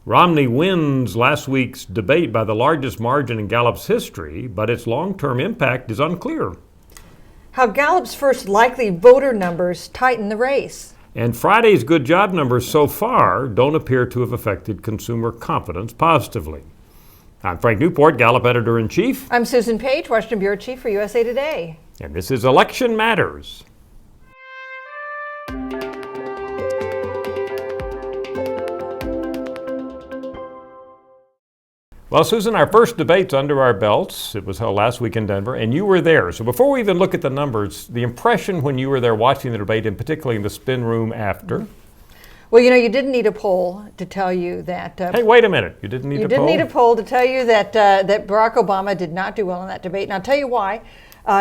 Romney wins last week's debate by the largest margin in Gallup's history, but its long-term impact is unclear. How Gallup's first likely voter numbers tighten the race. And Friday's good job numbers so far don't appear to have affected consumer confidence positively. I'm Frank Newport, Gallup Editor-in-Chief. I'm Susan Page, Washington Bureau Chief for USA Today. And this is Election Matters. Well, Susan, our first debate's under our belts. It was held last week in Denver, and you were there. So before we even look at the numbers, the impression when you were there watching the debate, and particularly in the spin room after? Well, you know, you didn't need a poll to tell you that... hey, wait a minute. You didn't need a poll? You didn't need a poll to tell you that that Barack Obama did not do well in that debate. And I'll tell you why.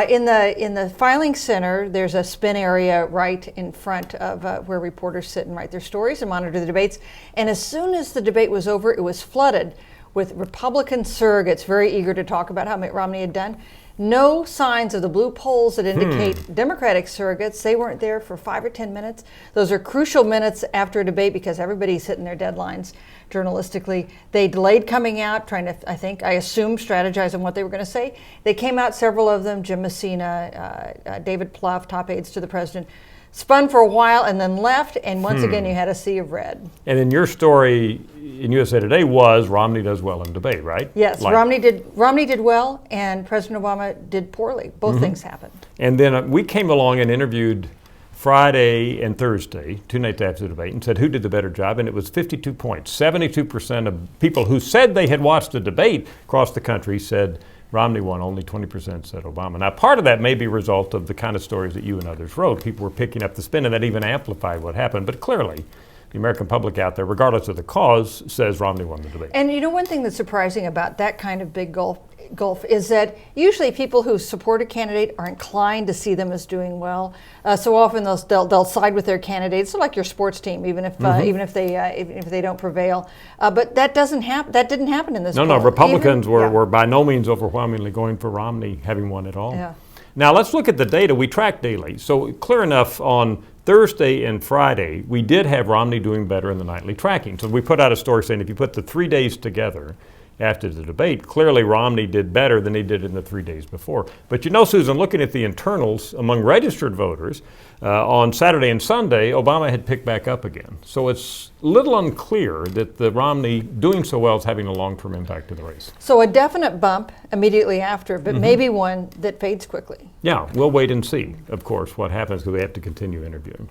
In the filing center, there's a spin area right in front of where reporters sit and write their stories and monitor the debates. And as soon as the debate was over, it was flooded with Republican surrogates very eager to talk about how Mitt Romney had done. No signs of the blue polls that indicate Democratic surrogates. They weren't there for 5 or 10 minutes. Those are crucial minutes after a debate because everybody's hitting their deadlines journalistically. They delayed coming out, trying to, I assume, strategize on what they were going to say. They came out, several of them, Jim Messina, David Plouffe, top aides to the president, spun for a while and then left, and once again you had a sea of red. And in your story in USA Today was Romney does well in debate, right? Yes, Romney did well, and President Obama did poorly. Both things happened. And then we came along and interviewed Friday and Thursday, 2 nights after the debate, and said who did the better job, and it was 52 points. 72% of people who said they had watched the debate across the country said Romney won. Only 20% said Obama. Now, part of that may be a result of the kind of stories that you and others wrote. People were picking up the spin, and that even amplified what happened. But clearly, the American public out there, regardless of the cause, says Romney won the debate. And you know, one thing that's surprising about that kind of big gulf is that usually people who support a candidate are inclined to see them as doing well. So often they'll side with their candidates, so like your sports team, even if they don't prevail. But that doesn't happen. That didn't happen in this poll. No, Republicans were by no means overwhelmingly going for Romney having won it all. Yeah. Now let's look at the data we track daily. So clear enough, on Thursday and Friday, we did have Romney doing better in the nightly tracking. So we put out a story saying if you put the 3 days together after the debate, clearly Romney did better than he did in the 3 days before. But you know, Susan, looking at the internals among registered voters, on Saturday and Sunday, Obama had picked back up again. So it's a little unclear that the Romney doing so well is having a long-term impact in the race. So a definite bump immediately after, but maybe one that fades quickly. Yeah, we'll wait and see, of course, what happens because we have to continue interviewing.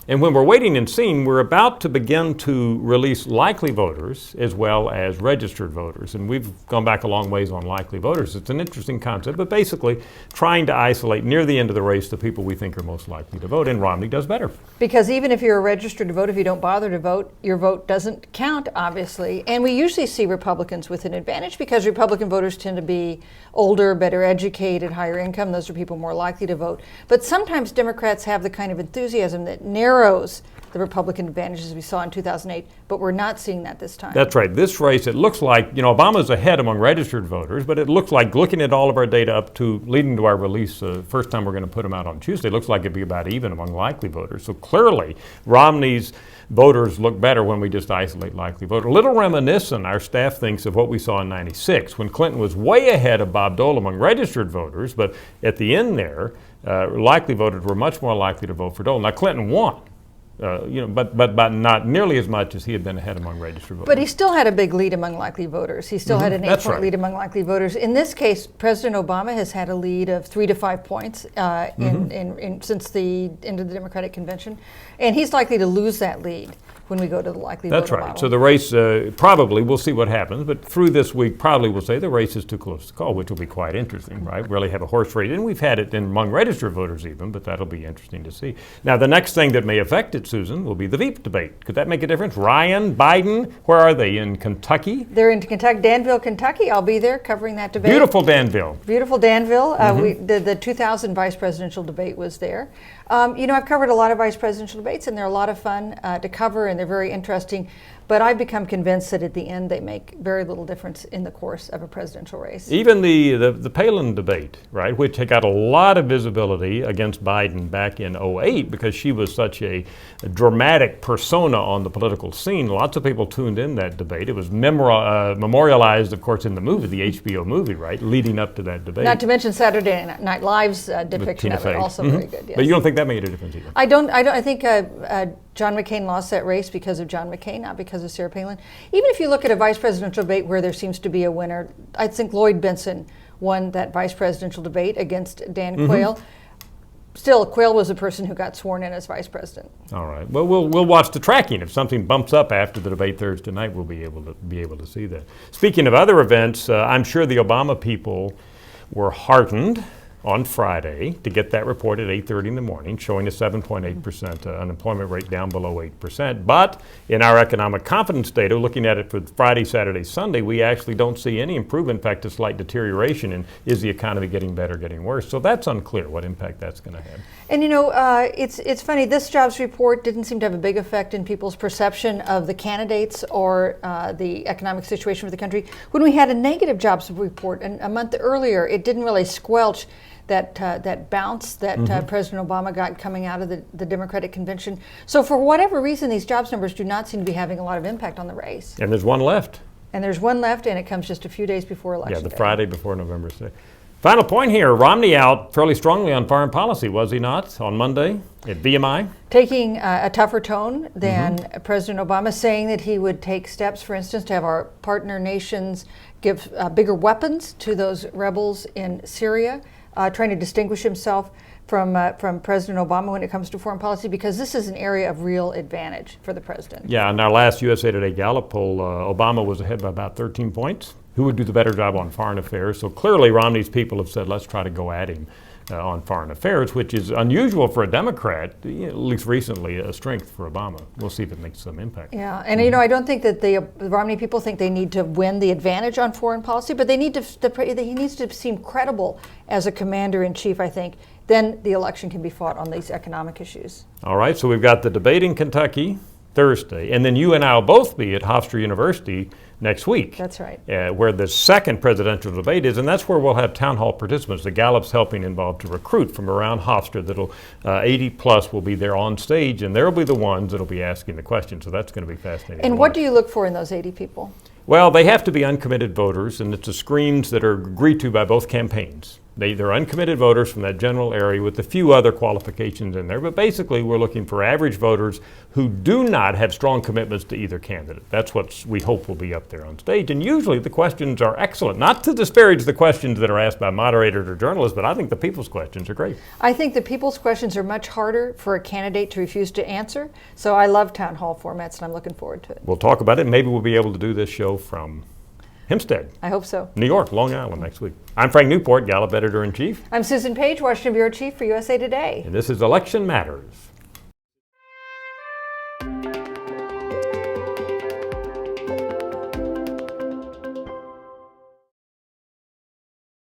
And when we're waiting and seeing, we're about to begin to release likely voters as well as registered voters. And we've gone back a long ways on likely voters. It's an interesting concept, but basically trying to isolate near the end of the race the people we think are most likely to vote, and Romney does better. Because even if you're registered to vote, if you don't bother to vote, your vote doesn't count, obviously. And we usually see Republicans with an advantage because Republican voters tend to be older, better educated, higher income. Those are people more likely to vote. But sometimes Democrats have the kind of enthusiasm that narrows the Republican advantages we saw in 2008, but we're not seeing that this time. That's right. This race, it looks like, you know, Obama's ahead among registered voters, but it looks like, looking at all of our data up to leading to our release, first time we're going to put them out on Tuesday, it looks like it'd be about even among likely voters. So clearly, Romney's voters look better when we just isolate likely voters. A little reminiscent, our staff thinks, of what we saw in '96 when Clinton was way ahead of Bob Dole among registered voters, but at the end there, likely voters were much more likely to vote for Dole. Now Clinton won. But not nearly as much as he had been ahead among registered voters. But he still had a big lead among likely voters. He still had an 8-point lead among likely voters. In this case, President Obama has had a lead of 3 to 5 points since the end of the Democratic convention, and he's likely to lose that lead when we go to the likely voter That's right. model. So the race probably, we'll see what happens, but through this week probably we'll say the race is too close to call, which will be quite interesting, right? Really have a horse race. And we've had it among registered voters even, but that'll be interesting to see. Now the next thing that may affect it, Susan, will be the Veep debate. Could that make a difference? Ryan, Biden, where are they? In Kentucky? They're in Kentucky, Danville, Kentucky. I'll be there covering that debate. Beautiful Danville. Beautiful Danville. The 2000 vice presidential debate was there. I've covered a lot of vice presidential debates, and they're a lot of fun to cover and they're very interesting. But I've become convinced that at the end they make very little difference in the course of a presidential race. Even the Palin debate, right, which got a lot of visibility against Biden back in '08 because she was such a dramatic persona on the political scene. Lots of people tuned in that debate. It was memorialized, of course, in the movie, the HBO movie, right, leading up to that debate. Not to mention Saturday Night Live's depiction of it, also very good. Yes. But you don't think that made a difference either? I don't. I think John McCain lost that race because of John McCain, not because of Sarah Palin. Even if you look at a vice presidential debate where there seems to be a winner, I think Lloyd Bentsen won that vice presidential debate against Dan Quayle. Still, Quayle was the person who got sworn in as vice president. All right. Well, we'll watch the tracking. If something bumps up after the debate Thursday night, we'll be able to see that. Speaking of other events, I'm sure the Obama people were heartened on Friday to get that report at 8:30 in the morning showing a 7.8% unemployment rate down below 8%. But in our economic confidence data, looking at it for Friday, Saturday, Sunday, we actually don't see any improvement. In fact, a slight deterioration in is the economy getting better, getting worse. So that's unclear what impact that's going to have. And it's funny, this jobs report didn't seem to have a big effect in people's perception of the candidates or the economic situation for the country. When we had a negative jobs report a month earlier, it didn't really squelch that bounce that President Obama got coming out of the Democratic convention. So for whatever reason, these jobs numbers do not seem to be having a lot of impact on the race. And there's one left. And there's one left, and it comes just a few days before election day. day. Friday before November 6th. Final point here, Romney out fairly strongly on foreign policy, was he not, on Monday at BMI? Taking a tougher tone than President Obama, saying that he would take steps, for instance, to have our partner nations give bigger weapons to those rebels in Syria, trying to distinguish himself from President Obama when it comes to foreign policy, because this is an area of real advantage for the president. Yeah, in our last USA Today Gallup poll, Obama was ahead by about 13 points. Who would do the better job on foreign affairs? So clearly Romney's people have said, let's try to go at him on foreign affairs, which is unusual for a Democrat, at least recently, a strength for Obama. We'll see if it makes some impact. Yeah, and I don't think that the Romney people think they need to win the advantage on foreign policy, but they need he needs to seem credible as a commander-in-chief, I think. Then the election can be fought on these economic issues. All right, so we've got the debate in Kentucky Thursday, and then you and I will both be at Hofstra University next week. That's right. Where the second presidential debate is, and that's where we'll have town hall participants. The Gallup's helping involved to recruit from around Hofstra. That'll 80 plus will be there on stage, and they'll be the ones that'll be asking the questions. So that's going to be fascinating. And what do you look for in those 80 people? Well, they have to be uncommitted voters, and it's the screens that are agreed to by both campaigns. They're uncommitted voters from that general area with a few other qualifications in there. But basically, we're looking for average voters who do not have strong commitments to either candidate. That's what we hope will be up there on stage. And usually the questions are excellent. Not to disparage the questions that are asked by moderators or journalists, but I think the people's questions are great. I think the people's questions are much harder for a candidate to refuse to answer. So I love town hall formats, and I'm looking forward to it. We'll talk about it. Maybe we'll be able to do this show from Hempstead. I hope so. New York, Long Island next week. I'm Frank Newport, Gallup Editor-in-Chief. I'm Susan Page, Washington Bureau Chief for USA Today. And this is Election Matters.